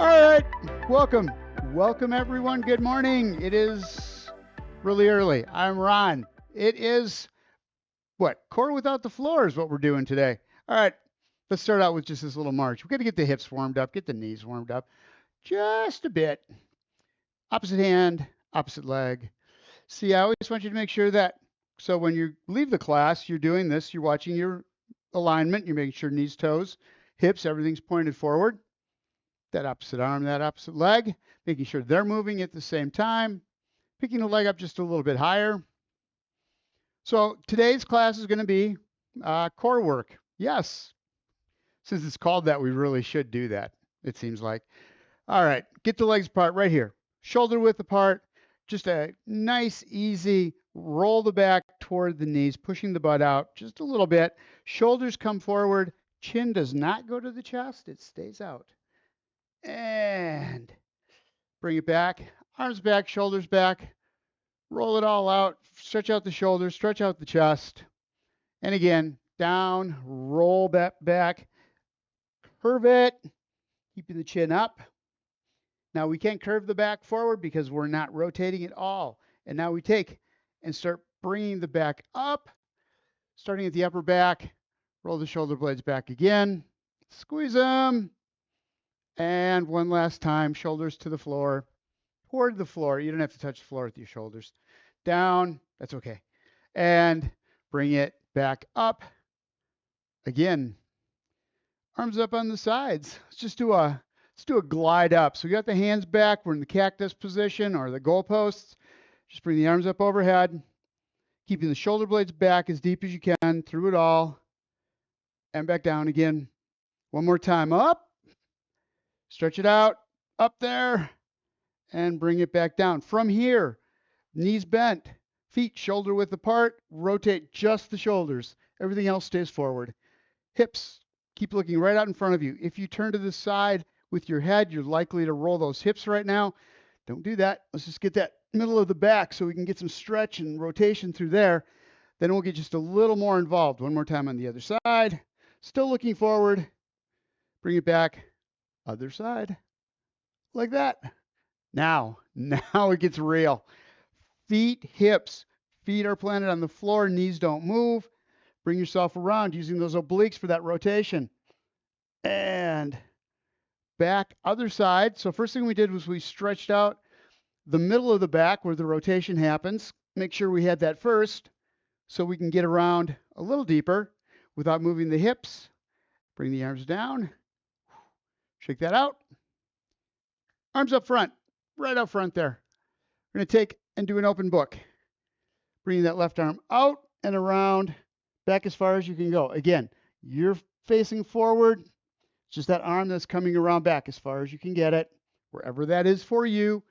All right, welcome. Welcome, everyone. Good morning. It is really early. I'm Ron. It is what? Core without the floor is what we're doing today. All right, let's start out with just this little march. We're going to get the hips warmed up, get the knees warmed up just a bit. Opposite hand, opposite leg. See, I always want you to make sure that so when you leave the class, you're doing this, you're watching your alignment, you're making sure knees, toes, hips, everything's pointed forward. That opposite arm, that opposite leg, making sure they're moving at the same time, picking the leg up just a little bit higher. So today's class is going to be core work. Yes, since it's called that, we really should do that, it seems like. All right, get the legs apart right here. Shoulder width apart, just a nice, easy roll the back toward the knees, pushing the butt out just a little bit. Shoulders come forward. Chin does not go to the chest. It stays out. And bring it back. Arms back, shoulders back. Roll it all out. Stretch out the shoulders, stretch out the chest. And again, down, roll back, curve it, keeping the chin up. Now we can't curve the back forward because we're not rotating at all. And now we take and start bringing the back up, starting at the upper back. Roll the shoulder blades back again. Squeeze them. And one last time, shoulders to the floor, toward the floor. You don't have to touch the floor with your shoulders. Down, that's okay. And bring it back up. Again, arms up on the sides. Let's do a glide up. So we got the hands back. We're in the cactus position or the goalposts. Just bring the arms up overhead, keeping the shoulder blades back as deep as you can through it all. And back down again. One more time. Up. Stretch it out. Up there. And bring it back down. From here, knees bent, feet shoulder width apart. Rotate just the shoulders. Everything else stays forward. Hips, keep looking right out in front of you. If you turn to the side with your head, you're likely to roll those hips right now. Don't do that. Let's just get that middle of the back so we can get some stretch and rotation through there. Then we'll get just a little more involved. One more time on the other side. Still looking forward. Bring it back. Other side. Like that. Now it gets real. Feet, hips. Feet are planted on the floor. Knees don't move. Bring yourself around using those obliques for that rotation. And back, other side. So first thing we did was we stretched out the middle of the back where the rotation happens. Make sure we had that first so we can get around a little deeper without moving the hips. Bring the arms down. Shake that out. Arms up front, right up front there. We're going to take and do an open book. Bring that left arm out and around, back as far as you can go. Again, you're facing forward. It's just that arm that's coming around back as far as you can get it, wherever that is for you.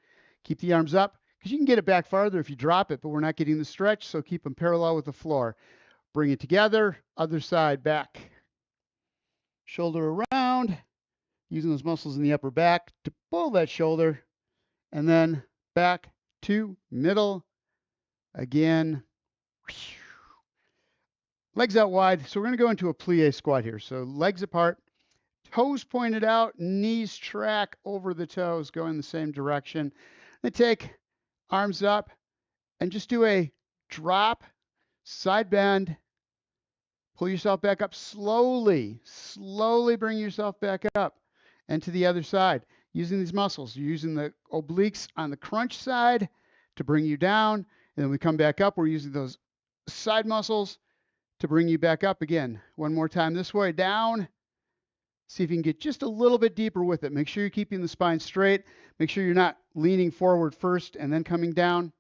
Keep the arms up because you can get it back farther if you drop it, but we're not getting the stretch, so keep them parallel with the floor. Bring it together, other side back. Shoulder around, using those muscles in the upper back to pull that shoulder, and then back to middle. Again, legs out wide. So we're going to go into a plie squat here. So legs apart, toes pointed out, knees track over the toes, go in the same direction. Then take arms up and just do a drop, side bend, pull yourself back up slowly bring yourself back up and to the other side. Using these muscles, you're using the obliques on the crunch side to bring you down. And then we come back up. We're using those side muscles to bring you back up again. One more time this way, down. See if you can get just a little bit deeper with it. Make sure you're keeping the spine straight. Make sure you're not leaning forward first and then coming down.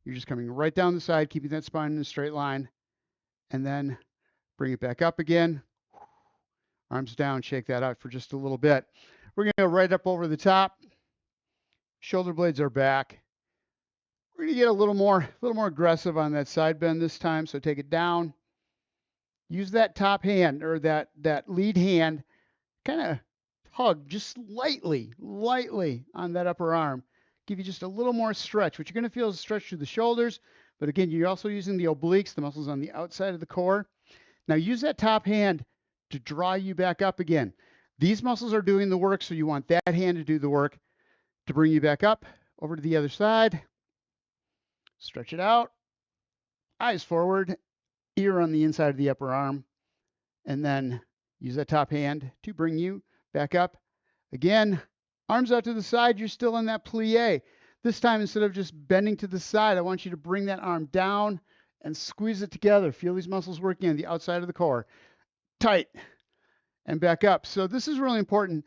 You're just coming right down the side, keeping that spine in a straight line. And then bring it back up again. Arms down, shake that out for just a little bit. We're going to go right up over the top. Shoulder blades are back. We're going to get a little more aggressive on that side bend this time. So take it down. Use that top hand or that lead hand. Kind of tug just lightly on that upper arm. Give you just a little more stretch. What you're going to feel is a stretch through the shoulders. But again, you're also using the obliques, the muscles on the outside of the core. Now use that top hand to draw you back up again. These muscles are doing the work, so you want that hand to do the work to bring you back up over to the other side. Stretch it out, eyes forward, ear on the inside of the upper arm, and then use that top hand to bring you back up. Again, arms out to the side, you're still in that plie. This time, instead of just bending to the side, I want you to bring that arm down and squeeze it together. Feel these muscles working on the outside of the core. Tight, and back up. So this is really important,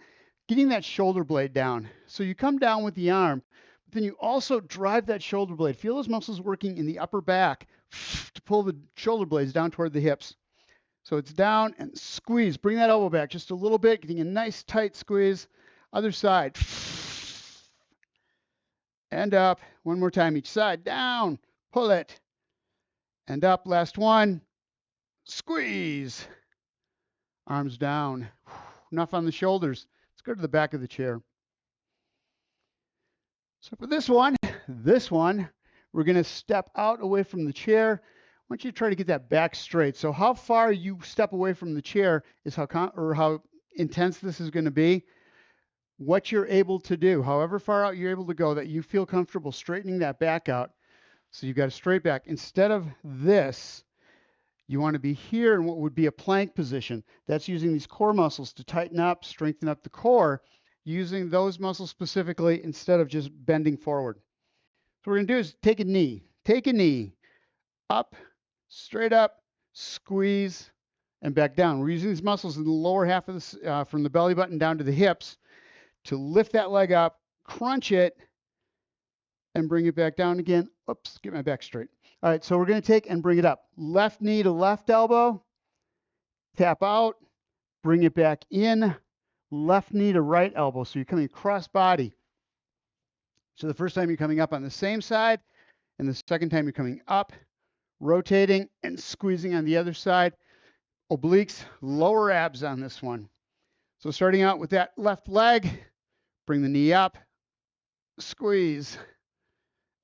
getting that shoulder blade down. So you come down with the arm, but then you also drive that shoulder blade. Feel those muscles working in the upper back to pull the shoulder blades down toward the hips. So it's down and squeeze. Bring that elbow back just a little bit, getting a nice tight squeeze. Other side. And up. One more time each side. Down. Pull it. And up. Last one. Squeeze. Arms down. Enough on the shoulders. Let's go to the back of the chair. So for this one, we're going to step out away from the chair. I want you to try to get that back straight. So how far you step away from the chair is how intense this is going to be. What you're able to do, however far out you're able to go, that you feel comfortable straightening that back out. So you've got a straight back. Instead of this, you want to be here in what would be a plank position. That's using these core muscles to tighten up, strengthen up the core, using those muscles specifically instead of just bending forward. So what we're going to do is take a knee, up, straight up, squeeze, and back down. We're using these muscles in the lower half of this, from the belly button down to the hips, to lift that leg up, crunch it, and bring it back down again. Oops, get my back straight. All right, so we're going to take and bring it up. Left knee to left elbow, tap out, bring it back in, left knee to right elbow. So you're coming cross body. So the first time you're coming up on the same side, and the second time you're coming up, rotating and squeezing on the other side. Obliques, lower abs on this one. So starting out with that left leg, bring the knee up, squeeze,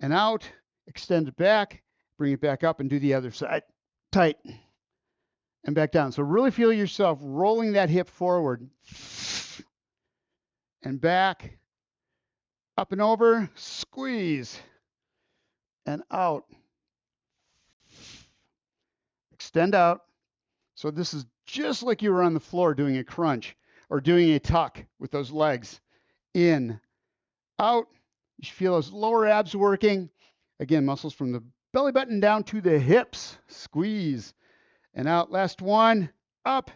and out, extend it back, bring it back up and do the other side. Tight, and back down. So really feel yourself rolling that hip forward and back, up and over, squeeze, and out. Extend out. So this is just like you were on the floor doing a crunch or doing a tuck with those legs. In, out. You should feel those lower abs working. Again, muscles from the belly button down to the hips. Squeeze and out. Last one. Up,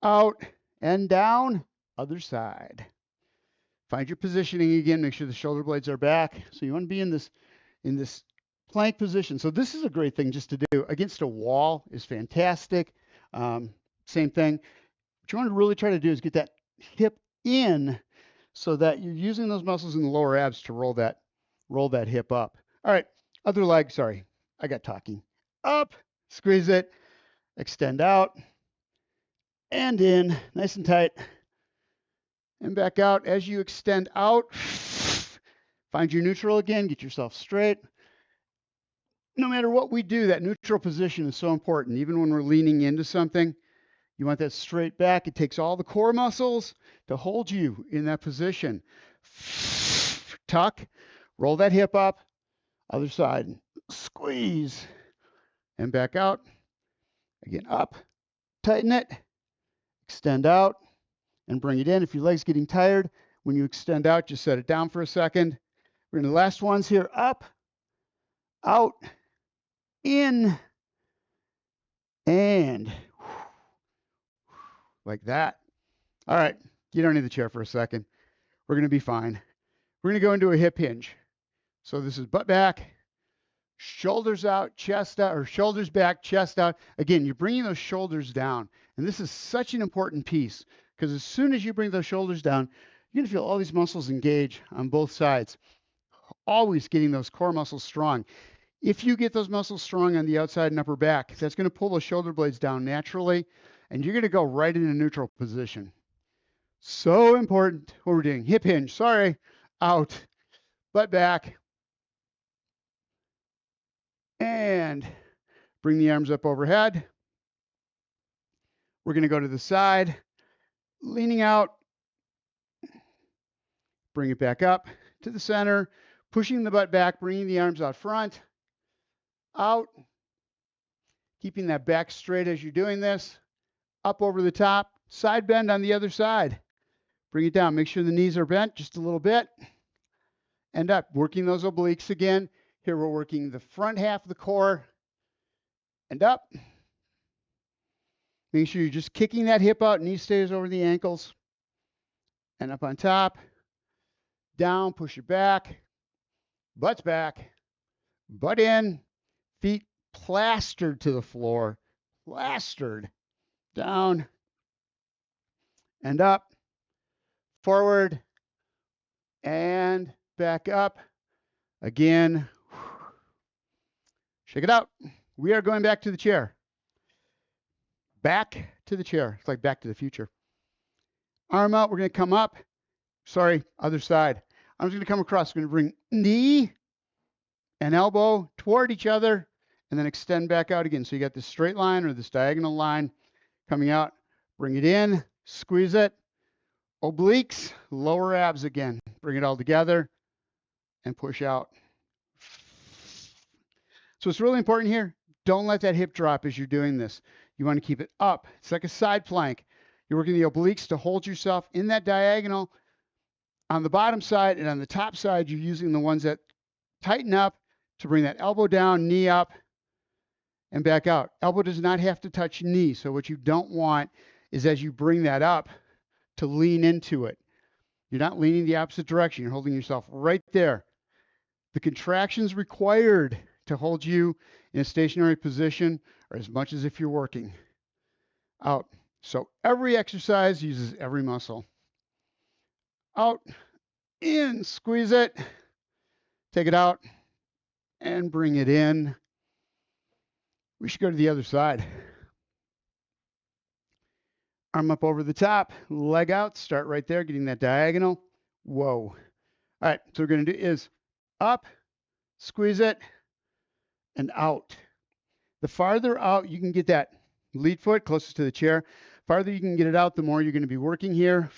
out, and down. Other side. Find your positioning again. Make sure the shoulder blades are back. So you want to be in this plank position. So this is a great thing just to do. Against a wall is fantastic. Same thing. What you want to really try to do is get that hip in so that you're using those muscles in the lower abs to roll that hip up. All right, other leg. Sorry, I got talking. Up, squeeze it, extend out, and in, nice and tight, and back out. As you extend out, find your neutral again, get yourself straight. No matter what we do, that neutral position is so important. Even when we're leaning into something, you want that straight back. It takes all the core muscles to hold you in that position. Tuck, roll that hip up, other side, squeeze, and back out. Again, up, tighten it, extend out, and bring it in. If your leg's getting tired, when you extend out, just set it down for a second. We're in the last ones here. Up, out, in, and like that. All right, you don't need the chair for a second. We're going to be fine. We're going to go into a hip hinge. So this is butt back, shoulders out, chest out, or shoulders back, chest out. Again, you're bringing those shoulders down. And this is such an important piece because as soon as you bring those shoulders down, you're going to feel all these muscles engage on both sides. Always getting those core muscles strong. If you get those muscles strong on the outside and upper back, that's going to pull those shoulder blades down naturally, and you're going to go right in a neutral position. So important what we're doing. Hip hinge, sorry, out, butt back, and bring the arms up overhead. We're going to go to the side, leaning out, bring it back up to the center, pushing the butt back, bringing the arms out front, out, keeping that back straight as you're doing this, up over the top, side bend on the other side. Bring it down. Make sure the knees are bent just a little bit. And up, working those obliques again. Here we're working the front half of the core and up. Make sure you're just kicking that hip out, knee stays over the ankles. And up on top, down, push it back, butt's back, butt in, feet plastered to the floor, plastered, down and up, forward and back up. Again, shake it out. We are going back to the chair. Back to the chair. It's like Back to the Future. Arm out. We're going to come up. Sorry, other side. I'm just going to come across. We're going to bring knee and elbow toward each other and then extend back out again. So you got this straight line or this diagonal line coming out. Bring it in, squeeze it. Obliques, lower abs again. Bring it all together and push out. So it's really important here. Don't let that hip drop as you're doing this. You want to keep it up. It's like a side plank. You're working the obliques to hold yourself in that diagonal. On the bottom side and on the top side, you're using the ones that tighten up to bring that elbow down, knee up, and back out. Elbow does not have to touch knee. So what you don't want is as you bring that up to lean into it. You're not leaning the opposite direction. You're holding yourself right there. The contractions required to hold you in a stationary position are as much as if you're working out. So every exercise uses every muscle. Out, in, squeeze it, take it out, and bring it in. We should go to the other side. Arm up over the top, leg out, start right there, getting that diagonal. Whoa. All right, so what we're going to do is up, squeeze it, and out. The farther out you can get that lead foot closest to the chair, farther you can get it out, the more you're going to be working here.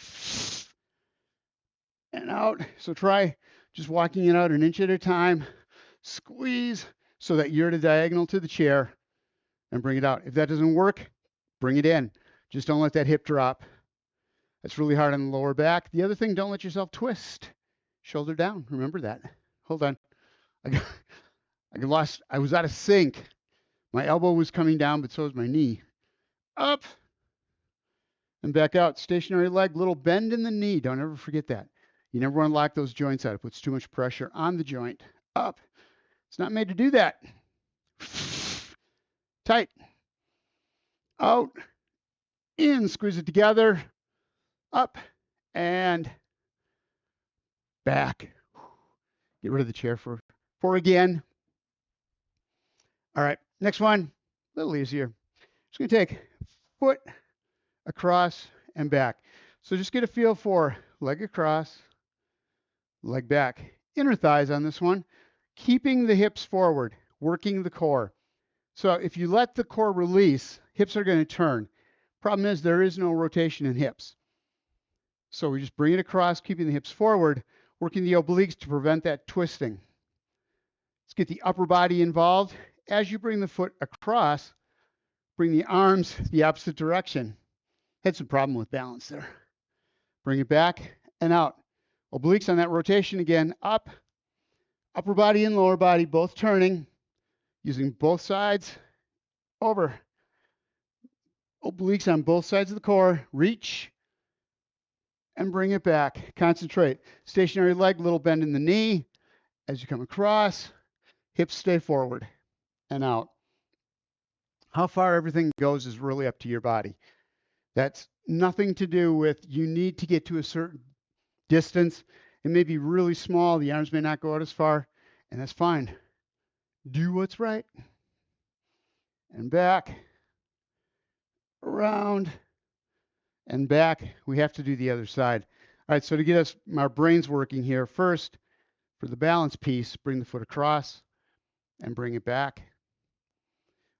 And out. So try just walking it out an inch at a time. Squeeze so that you're at a diagonal to the chair and bring it out. If that doesn't work, bring it in. Just don't let that hip drop. That's really hard on the lower back. The other thing, don't let yourself twist. Shoulder down. Remember that. Hold on. I was out of sync. My elbow was coming down, but so was my knee. Up and back out. Stationary leg, little bend in the knee. Don't ever forget that. You never want to lock those joints out. It puts too much pressure on the joint. Up. It's not made to do that. Tight. Out. In. Squeeze it together. Up. And back. Get rid of the chair for again. All right. Next one. A little easier. Just going to take foot across and back. So just get a feel for leg across, leg back. Inner thighs on this one. Keeping the hips forward, working the core. So if you let the core release, hips are going to turn. Problem is there is no rotation in hips. So we just bring it across, keeping the hips forward, working the obliques to prevent that twisting. Let's get the upper body involved. As you bring the foot across, bring the arms the opposite direction. Had some problem with balance there. Bring it back and out. Obliques on that rotation again, up. Upper body and lower body both turning, using both sides, over. Obliques on both sides of the core, reach, and bring it back. Concentrate. Stationary leg, little bend in the knee. As you come across, hips stay forward and out. How far everything goes is really up to your body. That's nothing to do with you need to get to a certain distance. It may be really small. The arms may not go out as far, and that's fine. Do what's right. And back, around, and back. We have to do the other side. All right, so to get our brains working here, first, for the balance piece, bring the foot across and bring it back.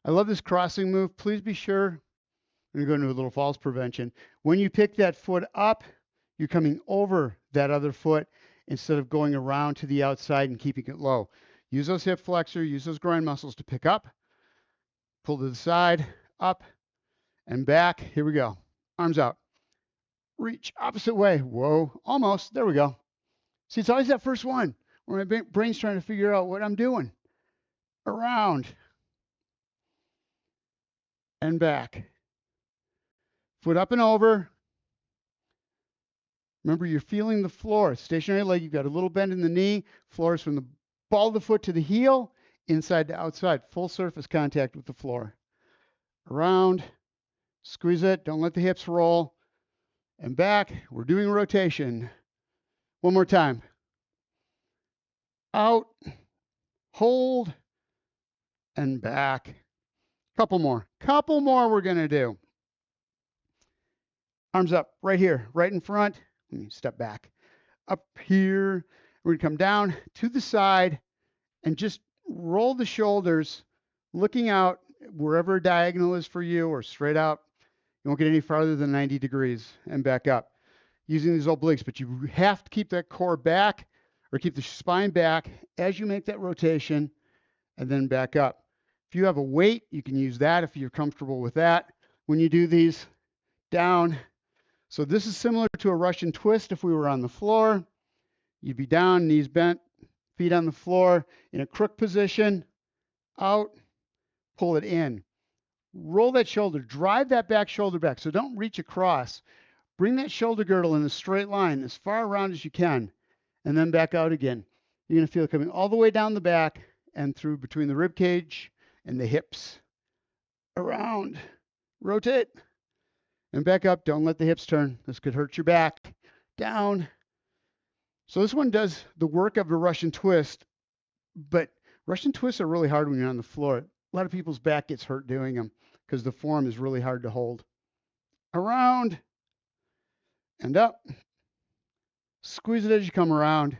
I love this crossing move. Please be sure I'm going to go into a little falls prevention. When you pick that foot up, you're coming over that other foot instead of going around to the outside and keeping it low. Use those hip flexors, use those groin muscles to pick up, pull to the side, up and back. Here we go. Arms out. Reach opposite way. Whoa, almost. There we go. See, it's always that first one where my brain's trying to figure out what I'm doing. Around and back. Foot up and over. Remember, you're feeling the floor. Stationary leg, you've got a little bend in the knee. Floor is from the ball of the foot to the heel, inside to outside. Full surface contact with the floor. Around, squeeze it. Don't let the hips roll. And back. We're doing rotation. One more time. Out, hold, and back. Couple more we're going to do. Arms up, right here, right in front. Let me step back. Up here, we're going to come down to the side and just roll the shoulders, looking out wherever diagonal is for you or straight out. You won't get any farther than 90 degrees and back up using these obliques, but you have to keep that core back or keep the spine back as you make that rotation and then back up. If you have a weight, you can use that if you're comfortable with that. When you do these, down. So this is similar to a Russian twist if we were on the floor. You'd be down, knees bent, feet on the floor in a crook position, out, pull it in. Roll that shoulder, drive that back shoulder back. So don't reach across. Bring that shoulder girdle in a straight line as far around as you can, and then back out again. You're going to feel it coming all the way down the back and through between the rib cage and the hips. Around, rotate, and back up. Don't let the hips turn. This could hurt your back. Down. So this one does the work of a Russian twist, but Russian twists are really hard when you're on the floor. A lot of people's back gets hurt doing them because the form is really hard to hold. Around and up. Squeeze it as you come around.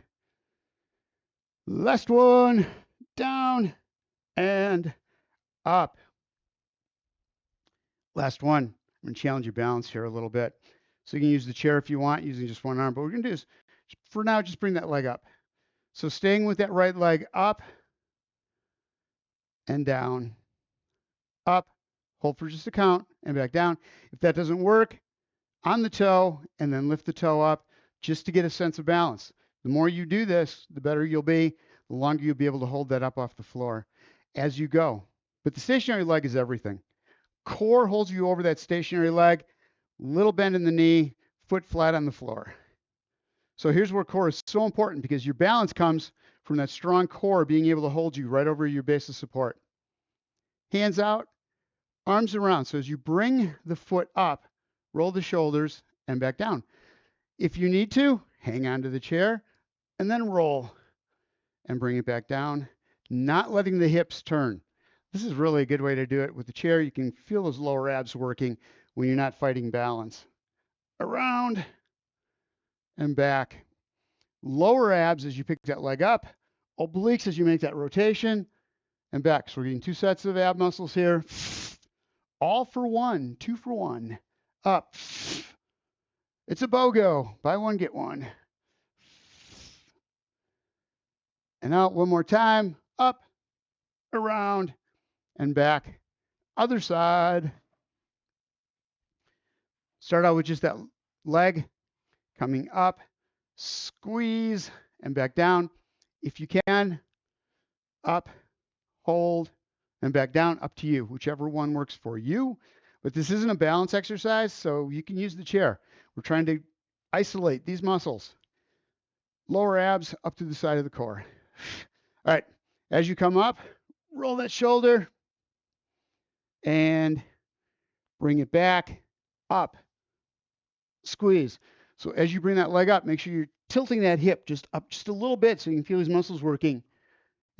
Last one. Down and up. Last one. I'm going to challenge your balance here a little bit. So you can use the chair if you want, using just one arm. But what we're going to do is, for now, just bring that leg up. So staying with that right leg up and down. Up. Hold for just a count and back down. If that doesn't work, on the toe and then lift the toe up just to get a sense of balance. The more you do this, the better you'll be, the longer you'll be able to hold that up off the floor as you go. But the stationary leg is everything. Core holds you over that stationary leg, little bend in the knee, foot flat on the floor. So here's where core is so important because your balance comes from that strong core being able to hold you right over your base of support. Hands out, arms around. So as you bring the foot up, roll the shoulders and back down. If you need to, hang on to the chair and then roll and bring it back down, not letting the hips turn. This is really a good way to do it. With the chair, you can feel those lower abs working when you're not fighting balance. Around and back. Lower abs as you pick that leg up. Obliques as you make that rotation and back. So we're getting 2 sets of ab muscles here. All for one, 2 for 1. Up. It's a BOGO. Buy one, get one. And out one more time. Up, around, and back. Other side. Start out with just that leg coming up. Squeeze and back down. If you can, up, hold, and back down. Up to you, whichever one works for you. But this isn't a balance exercise, so you can use the chair. We're trying to isolate these muscles. Lower abs up to the side of the core. All right, as you come up, roll that shoulder and bring it back, up, squeeze. So as you bring that leg up, make sure you're tilting that hip just up just a little bit so you can feel these muscles working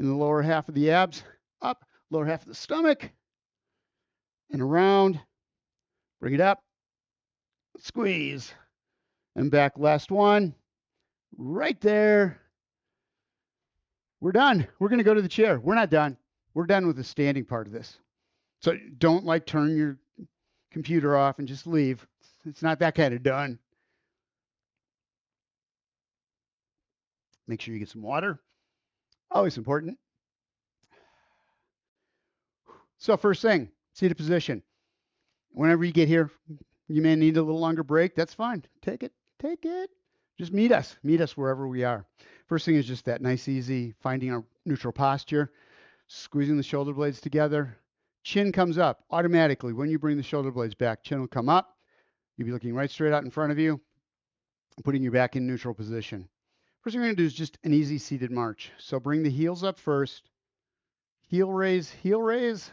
in the lower half of the abs, up, lower half of the stomach, and around. Bring it up, squeeze, and back. Last one, right there. We're done. We're going to go to the chair. We're not done. We're done with the standing part of this. So don't turn your computer off and just leave. It's not that kind of done. Make sure you get some water. Always important. So first thing, seated position. Whenever you get here, you may need a little longer break. That's fine. Take it. Take it. Just meet us. Meet us wherever we are. First thing is just that nice, easy finding our neutral posture, squeezing the shoulder blades together. Chin comes up automatically. When you bring the shoulder blades back, chin will come up. You'll be looking right straight out in front of you, putting you back in neutral position. First thing we're going to do is just an easy seated march. So bring the heels up first. Heel raise, heel raise.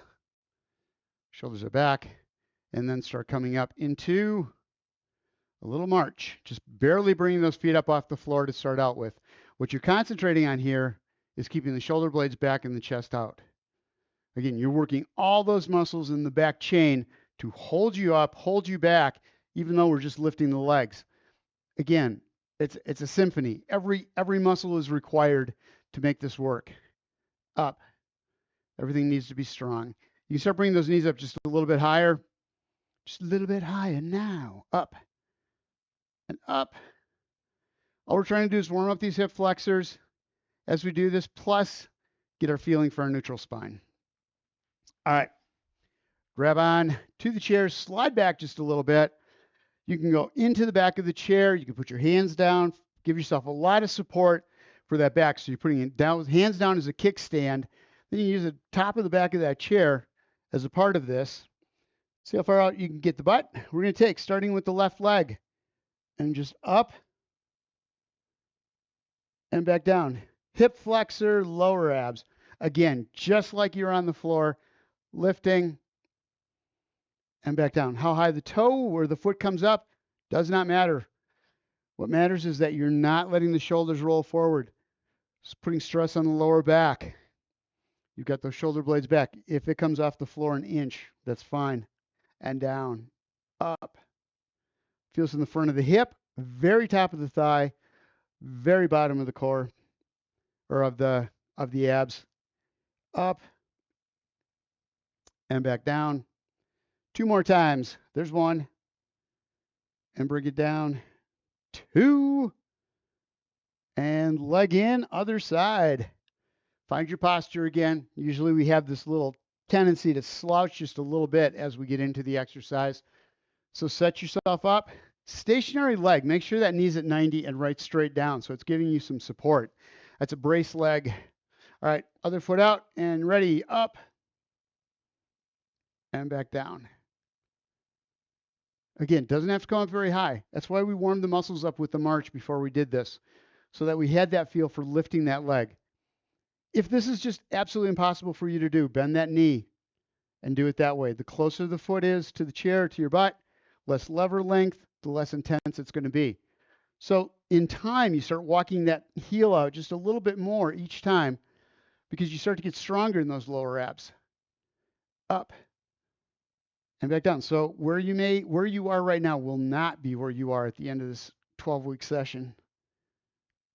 Shoulders are back. And then start coming up into a little march. Just barely bringing those feet up off the floor to start out with. What you're concentrating on here is keeping the shoulder blades back and the chest out. Again, you're working all those muscles in the back chain to hold you up, hold you back, even though we're just lifting the legs. Again, it's a symphony. Every muscle is required to make this work. Up. Everything needs to be strong. You can start bringing those knees up just a little bit higher. Just a little bit higher now. Up and up. All we're trying to do is warm up these hip flexors as we do this, plus get our feeling for our neutral spine. All right. Grab on to the chair, slide back just a little bit. You can go into the back of the chair. You can put your hands down, give yourself a lot of support for that back. So you're putting it down with hands down as a kickstand. Then you use the top of the back of that chair as a part of this. See how far out you can get the butt. We're going to take, starting with the left leg, and just up and back down. Hip flexor, lower abs. Again, just like you're on the floor, lifting and back down. How high the toe or the foot comes up does not matter. What matters is that you're not letting the shoulders roll forward. Just putting stress on the lower back. You've got those shoulder blades back. If it comes off the floor an inch, that's fine. And down, up. Feels in the front of the hip, very top of the thigh, very bottom of the core, or of the abs. Up and back down. 2 more times. There's 1. And bring it down. 2. And leg in, other side. Find your posture again. Usually we have this little tendency to slouch just a little bit as we get into the exercise. So set yourself up. Stationary leg. Make sure that knee's at 90 and right straight down. So it's giving you some support. That's a brace leg. All right, other foot out and ready. Up and back down. Again, doesn't have to come up very high. That's why we warmed the muscles up with the march before we did this, so that we had that feel for lifting that leg. If this is just absolutely impossible for you to do, bend that knee and do it that way. The closer the foot is to the chair, to your butt, less lever length, the less intense it's going to be. So in time, you start walking that heel out just a little bit more each time, because you start to get stronger in those lower abs. Up and back down. So where you are right now will not be where you are at the end of this 12-week session.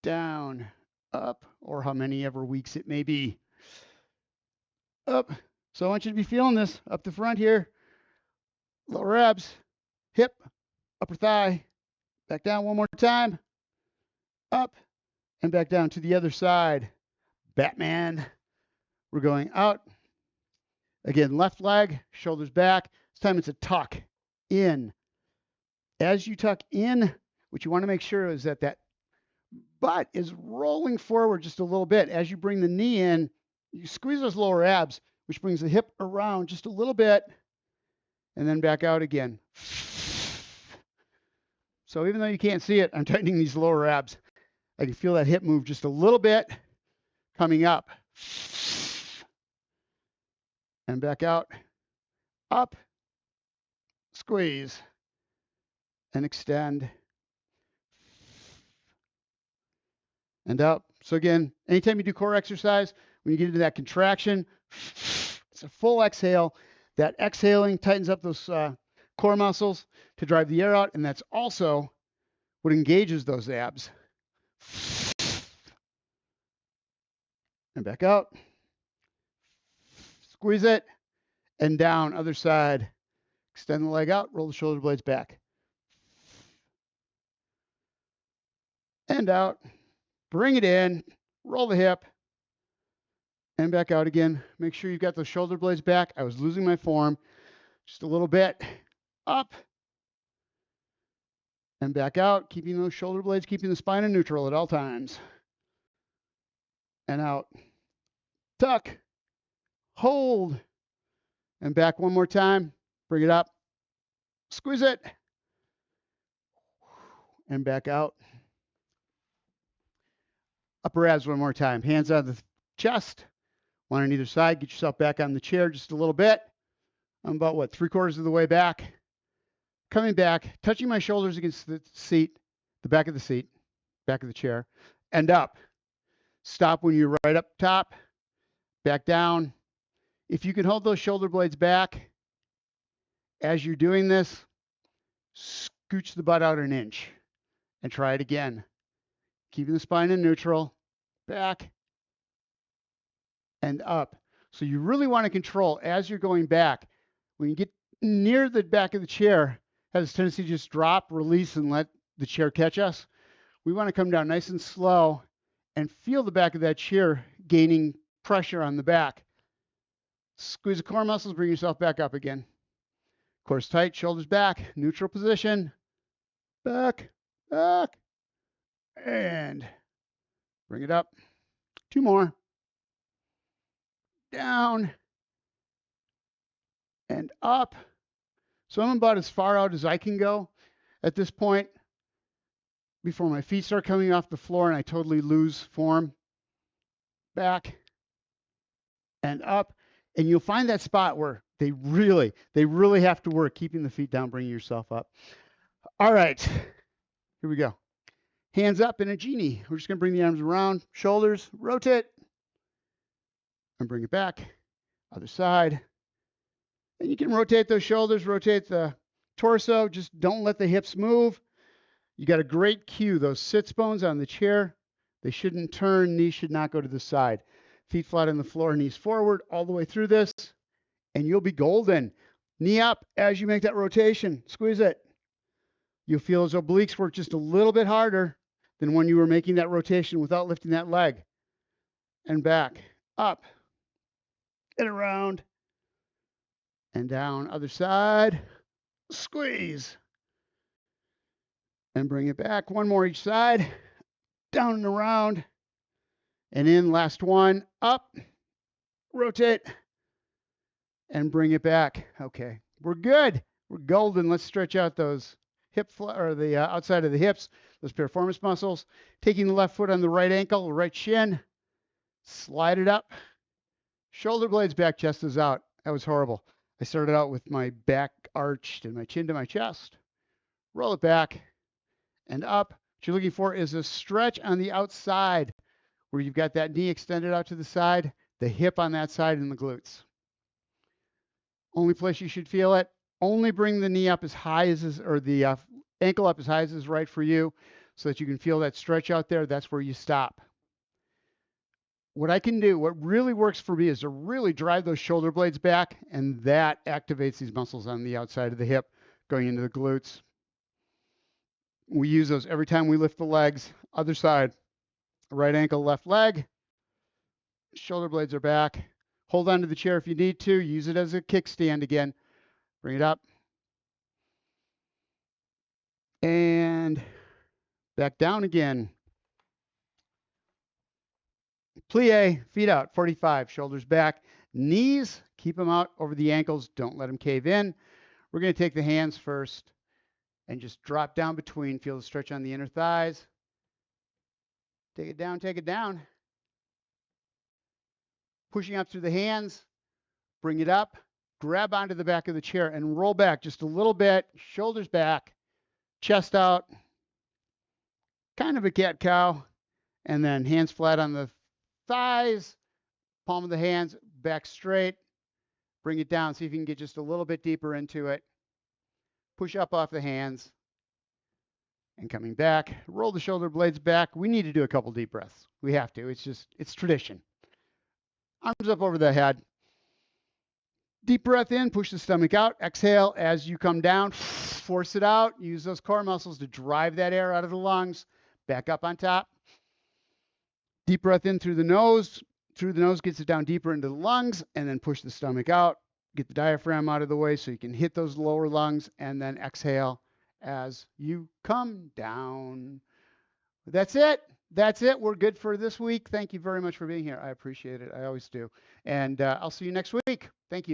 Down, up, or how many ever weeks it may be. Up. So I want you to be feeling this up the front here. Lower abs, hip, upper thigh. Back down one more time. Up and back down to the other side. Batman. We're going out. Again, left leg, shoulders back. This time it's a tuck in. As you tuck in, what you want to make sure is that that butt is rolling forward just a little bit. As you bring the knee in, you squeeze those lower abs, which brings the hip around just a little bit, and then back out again. So even though you can't see it, I'm tightening these lower abs. I can feel that hip move just a little bit coming up. And back out, up, squeeze, and extend, and out. So again, anytime you do core exercise, when you get into that contraction, it's a full exhale. That exhaling tightens up those core muscles to drive the air out, and that's also what engages those abs. And back out. Squeeze it, and down, other side. Extend the leg out, roll the shoulder blades back. And out. Bring it in, roll the hip, and back out again. Make sure you've got those shoulder blades back. I was losing my form just a little bit. Up and back out, keeping those shoulder blades, keeping the spine in neutral at all times. And out. Tuck, hold, and back one more time. Bring it up, squeeze it, and back out. Upper abs one more time. Hands on the chest, one on either side. Get yourself back on the chair just a little bit. I'm about, what, 3/4 of the way back. Coming back, touching my shoulders against the seat, the back of the seat, back of the chair, and up. Stop when you're right up top, back down. If you can hold those shoulder blades back as you're doing this, scooch the butt out an inch and try it again. Keeping the spine in neutral, back and up. So you really want to control as you're going back. When you get near the back of the chair, it has a tendency to just drop, release, and let the chair catch us. We want to come down nice and slow and feel the back of that chair gaining pressure on the back. Squeeze the core muscles, bring yourself back up again. Core's tight, shoulders back, neutral position. Back, back, and bring it up. 2 more. Down and up. So I'm about as far out as I can go at this point before my feet start coming off the floor and I totally lose form. Back and up. And you'll find that spot where they really have to work keeping the feet down, bringing yourself up. All right, here we go. Hands up in a genie. We're just going to bring the arms around, shoulders, rotate, and bring it back. Other side. And you can rotate those shoulders, rotate the torso. Just don't let the hips move. You got a great cue. Those sits bones on the chair, they shouldn't turn. Knees should not go to the side. Feet flat on the floor, knees forward all the way through this, and you'll be golden. Knee up as you make that rotation. Squeeze it. You'll feel those obliques work just a little bit harder than when you were making that rotation without lifting that leg. And back, up, and around, and down. Other side. Squeeze. And bring it back. One more each side. Down and around. And in, last one. Up. Rotate. And bring it back. Okay. We're good. We're golden. Let's stretch out those or the outside of the hips, those piriformis muscles. Taking the left foot on the right ankle, right shin. Slide it up. Shoulder blades back, chest is out. That was horrible. I started out with my back arched and my chin to my chest. Roll it back and up. What you're looking for is a stretch on the outside where you've got that knee extended out to the side, the hip on that side, and the glutes. Only place you should feel it. Only bring the knee up as high as or the ankle up as high as is right for you so that you can feel that stretch out there. That's where you stop. What I can do, what really works for me is to really drive those shoulder blades back, and that activates these muscles on the outside of the hip going into the glutes. We use those every time we lift the legs. Other side, right ankle, left leg. Shoulder blades are back. Hold on to the chair if you need to. Use it as a kickstand again. Bring it up. And back down again. Plie, feet out, 45, shoulders back. Knees, keep them out over the ankles. Don't let them cave in. We're going to take the hands first and just drop down between. Feel the stretch on the inner thighs. Take it down, take it down. Pushing up through the hands. Bring it up. Grab onto the back of the chair and roll back just a little bit. Shoulders back. Chest out. Kind of a cat-cow. And then hands flat on the thighs. Palm of the hands back straight. Bring it down. See if you can get just a little bit deeper into it. Push up off the hands. And coming back. Roll the shoulder blades back. We need to do a couple deep breaths. We have to. It's tradition. Arms up over the head. Deep breath in, push the stomach out. Exhale as you come down, force it out. Use those core muscles to drive that air out of the lungs. Back up on top. Deep breath in through the nose. Through the nose gets it down deeper into the lungs, and then push the stomach out. Get the diaphragm out of the way so you can hit those lower lungs, and then exhale as you come down. That's it. That's it. We're good for this week. Thank you very much for being here. I appreciate it. I always do. And I'll see you next week. Thank you.